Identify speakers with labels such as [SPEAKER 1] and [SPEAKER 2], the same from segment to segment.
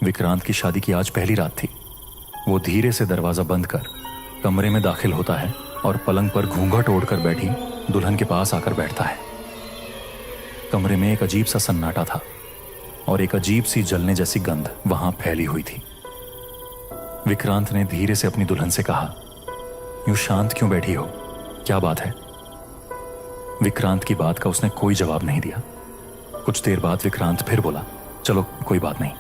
[SPEAKER 1] विक्रांत की शादी की आज पहली रात थी। वो धीरे से दरवाजा बंद कर कमरे में दाखिल होता है और पलंग पर घूंघट ओढ़कर बैठी दुल्हन के पास आकर बैठता है। कमरे में एक अजीब सा सन्नाटा था और एक अजीब सी जलने जैसी गंध वहां फैली हुई थी। विक्रांत ने धीरे से अपनी दुल्हन से कहा, यूं शांत क्यों बैठी हो, क्या बात है? विक्रांत की बात का उसने कोई जवाब नहीं दिया। कुछ देर बाद विक्रांत फिर बोला, चलो कोई बात नहीं,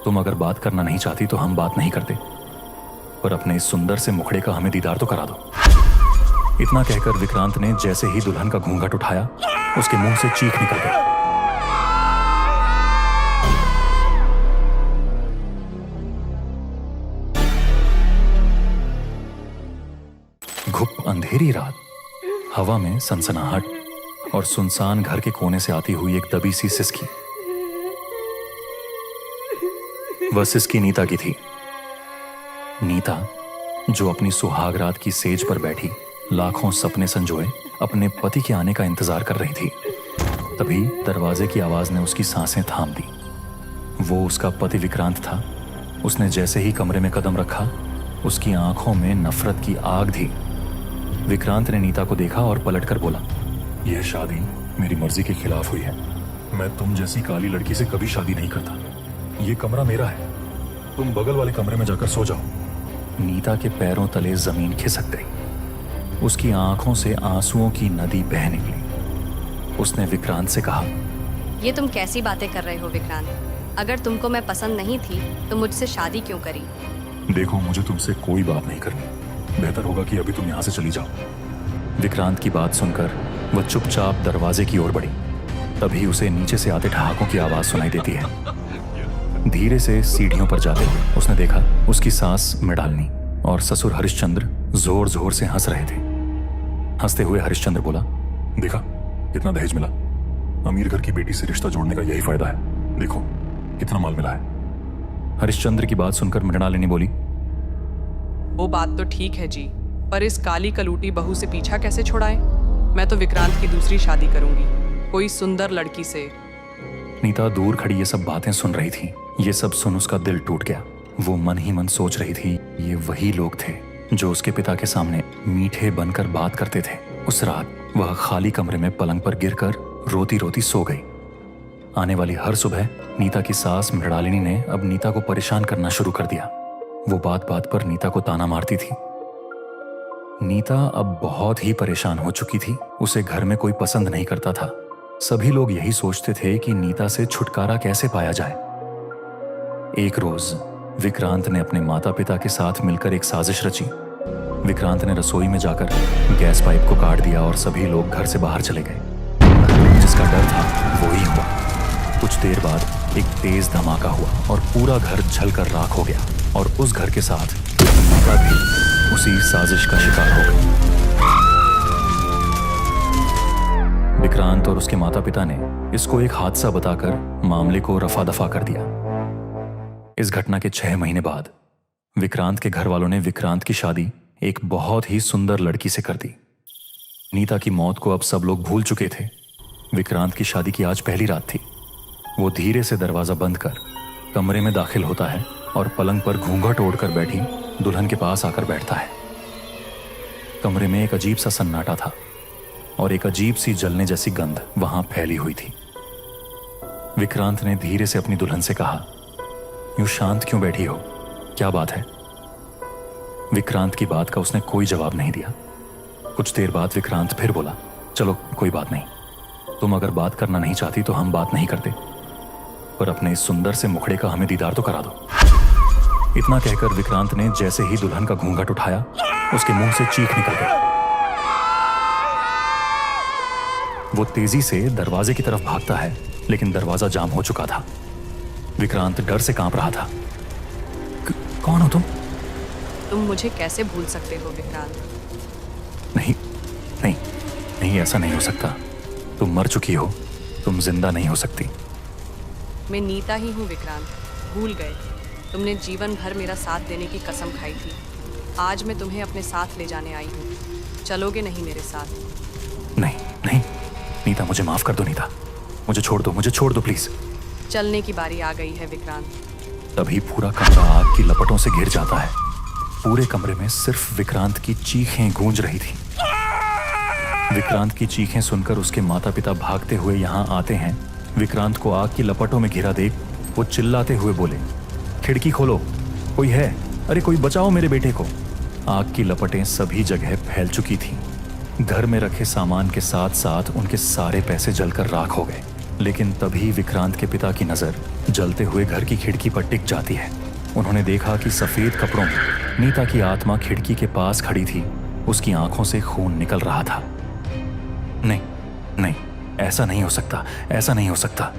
[SPEAKER 1] तुम अगर बात करना नहीं चाहती तो हम बात नहीं करते, पर अपने इस सुंदर से मुखड़े का हमें दीदार तो करा दो। इतना कहकर विक्रांत ने जैसे ही दुल्हन का घूंघट उठाया, उसके मुंह से चीख निकल गई। घुप अंधेरी रात, हवा में सनसनाहट और सुनसान घर के कोने से आती हुई एक दबी सी सिसकी। वह सिसकी नीता की थी। नीता जो अपनी सुहाग रात की सेज पर बैठी लाखों सपने संजोए अपने पति के आने का इंतजार कर रही थी। तभी दरवाजे की आवाज ने उसकी सांसें थाम दी। वो उसका पति विक्रांत था। उसने जैसे ही कमरे में कदम रखा, उसकी आंखों में नफरत की आग थी। विक्रांत ने नीता को देखा और पलटकर बोला, यह शादी मेरी मर्जी के खिलाफ हुई है। मैं तुम जैसी काली लड़की से कभी शादी नहीं करता। ये कमरा मेरा है, तुम बगल वाले कमरे में जाकर सो जाओ। नीता के पैरों तले जमीन खिसक गई। उसकी आंखों से आंसुओं की नदी बह निकली। उसने विक्रांत से कहा,
[SPEAKER 2] ये तुम कैसी बातें कर रहे हो विक्रांत? अगर तुमको मैं पसंद नहीं थी तो मुझसे शादी क्यों करी?
[SPEAKER 1] देखो, मुझे तुमसे कोई बात नहीं करनी। बेहतर होगा कि अभी तुम यहाँ से चली जाओ। विक्रांत की बात सुनकर वह चुपचाप दरवाजे की ओर बढ़ी। तभी उसे नीचे से आते ठहाकों की आवाज सुनाई देती है। धीरे से सीढ़ियों पर जाते हुए उसने देखा उसकी सास मृणालिनी और ससुर हरिश्चंद्र जोर जोर से हंस रहे थे। हंसते हुए हरिश्चंद्र बोला, देखा कितना दहेज मिला। अमीर घर की बेटी से रिश्ता जोड़ने का यही फायदा है। देखो कितना माल मिला है। हरिश्चंद्र की बात सुनकर मृणालिनी बोली,
[SPEAKER 3] वो बात तो ठीक है जी, पर इस काली कलूटी बहू से पीछा कैसे छुड़ाए? मैं तो विक्रांत की दूसरी शादी करूंगी, कोई सुंदर लड़की से।
[SPEAKER 1] नीता दूर खड़ी ये सब बातें सुन रही थी। ये सब सुन उसका दिल टूट गया। वो मन ही मन सोच रही थी, ये वही लोग थे जो उसके पिता के सामने मीठे बनकर बात करते थे। उस रात वह खाली कमरे में पलंग पर गिरकर रोती रोती सो गई। आने वाली हर सुबह नीता की सास मृणालिनी ने अब नीता को परेशान करना शुरू कर दिया। वो बात बात पर नीता को ताना मारती थी। नीता अब बहुत ही परेशान हो चुकी थी। उसे घर में कोई पसंद नहीं करता था। सभी लोग यही सोचते थे कि नीता से छुटकारा कैसे पाया जाए। एक रोज विक्रांत ने अपने माता पिता के साथ मिलकर एक साजिश रची। विक्रांत ने रसोई में जाकर गैस पाइप को काट दिया और सभी लोग घर से बाहर चले गए। जिसका डर था वो ही हुआ। कुछ देर बाद एक तेज धमाका हुआ और पूरा घर जलकर राख हो गया और उस घर के साथ नीता भी उसी साजिश का शिकार हो गई। विक्रांत और उसके माता पिता ने इसको एक हादसा बताकर मामले को रफा दफा कर दिया। इस घटना के 6 महीने बाद विक्रांत के घर वालों ने विक्रांत की शादी एक बहुत ही सुंदर लड़की से कर दी। नीता की मौत को अब सब लोग भूल चुके थे। विक्रांत की शादी की आज पहली रात थी। वो धीरे से दरवाजा बंद कर कमरे में दाखिल होता है और पलंग पर घूंघट ओढ़कर बैठी दुल्हन के पास आकर बैठता है। कमरे में एक अजीब सा सन्नाटा था और एक अजीब सी जलने जैसी गंध वहां फैली हुई थी। विक्रांत ने धीरे से अपनी दुल्हन से कहा, यूं शांत क्यों बैठी हो, क्या बात है? विक्रांत की बात का उसने कोई जवाब नहीं दिया। कुछ देर बाद विक्रांत फिर बोला, चलो कोई बात नहीं, तुम अगर बात करना नहीं चाहती तो हम बात नहीं करते, पर अपने इस सुंदर से मुखड़े का हमें दीदार तो करा दो। इतना कहकर विक्रांत ने जैसे ही दुल्हन का घूंघट उठाया, उसके मुंह से चीख निकल गई। वो तेजी से दरवाजे की तरफ भागता है, लेकिन दरवाजा जाम हो चुका था। विक्रांत डर से कांप रहा था। कौन हो तुम?
[SPEAKER 3] तुम मुझे कैसे भूल सकते हो विक्रांत?
[SPEAKER 1] नहीं नहीं नहीं, ऐसा नहीं हो सकता। तुम मर चुकी हो, तुम जिंदा नहीं हो सकती।
[SPEAKER 3] मैं नीता ही हूँ विक्रांत, भूल गए? तुमने जीवन भर मेरा साथ देने की कसम खाई थी। आज मैं तुम्हें अपने साथ ले जाने आई हूँ। चलोगे नहीं मेरे साथ?
[SPEAKER 1] नहीं नहीं नीता, मुझे माफ कर दो। नीता, मुझे छोड़ दो, मुझे छोड़ दो प्लीज।
[SPEAKER 3] चलने की बारी आ गई है विक्रांत।
[SPEAKER 1] तभी पूरा कमरा आग की लपटों से घिर जाता है। पूरे कमरे में सिर्फ विक्रांत की चीखें गूंज रही थी। विक्रांत की चीखें सुनकर उसके माता पिता भागते हुए यहाँ आते हैं। विक्रांत को आग की लपटों में घिरा देख वो चिल्लाते हुए बोले, खिड़की खोलो, कोई है, अरे कोई बचाओ मेरे बेटे को। आग की लपटें सभी जगह फैल चुकी थी। घर में रखे सामान के साथ साथ उनके सारे पैसे जलकर राख हो गए। लेकिन तभी विक्रांत के पिता की नजर जलते हुए घर की खिड़की पर टिक जाती है। उन्होंने देखा कि सफेद कपड़ों में नीता की आत्मा खिड़की के पास खड़ी थी। उसकी आंखों से खून निकल रहा था। नहीं नहीं, ऐसा नहीं हो सकता, ऐसा नहीं हो सकता।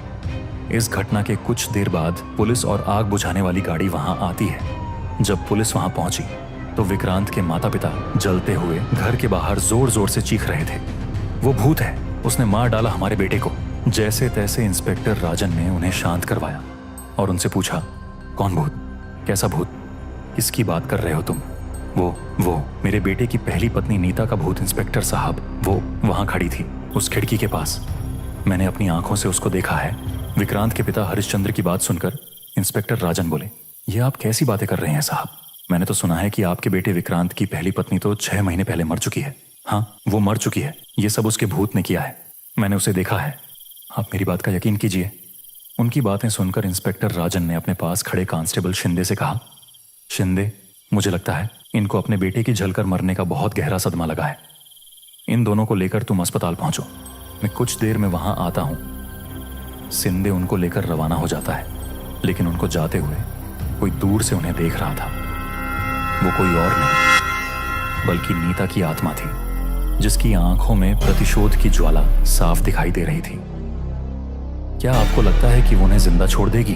[SPEAKER 1] इस घटना के कुछ देर बाद पुलिस और आग बुझाने वाली गाड़ी वहां आती है। जब पुलिस वहां पहुंची तो विक्रांत के माता पिता जलते हुए घर के बाहर जोर जोर से चीख रहे थे, वो भूत है, उसने मार डाला हमारे बेटे को। जैसे तैसे इंस्पेक्टर राजन ने उन्हें शांत करवाया और उनसे पूछा, कौन भूत, कैसा भूत, किसकी बात कर रहे हो तुम? वो मेरे बेटे की पहली पत्नी नीता का भूत इंस्पेक्टर साहब, वो वहां खड़ी थी उस खिड़की के पास। मैंने अपनी आंखों से उसको देखा है। विक्रांत के पिता हरिश्चंद्र की बात सुनकर इंस्पेक्टर राजन बोले, ये आप कैसी बातें कर रहे हैं साहब? मैंने तो सुना है कि आपके बेटे विक्रांत की पहली पत्नी तो 6 महीने पहले मर चुकी है। हाँ, वो मर चुकी है, ये सब उसके भूत ने किया है, मैंने उसे देखा है, आप मेरी बात का यकीन कीजिए। उनकी बातें सुनकर इंस्पेक्टर राजन ने अपने पास खड़े कांस्टेबल शिंदे से कहा, शिंदे, मुझे लगता है इनको अपने बेटे की जलकर मरने का बहुत गहरा सदमा लगा है। इन दोनों को लेकर तुम अस्पताल पहुंचो, मैं कुछ देर में वहां आता हूं। शिंदे उनको लेकर रवाना हो जाता है, लेकिन उनको जाते हुए कोई दूर से उन्हें देख रहा था। वो कोई और नहीं बल्कि नीता की आत्मा थी, जिसकी आंखों में प्रतिशोध की ज्वाला साफ दिखाई दे रही थी। क्या आपको लगता है कि वो उन्हें जिंदा छोड़ देगी?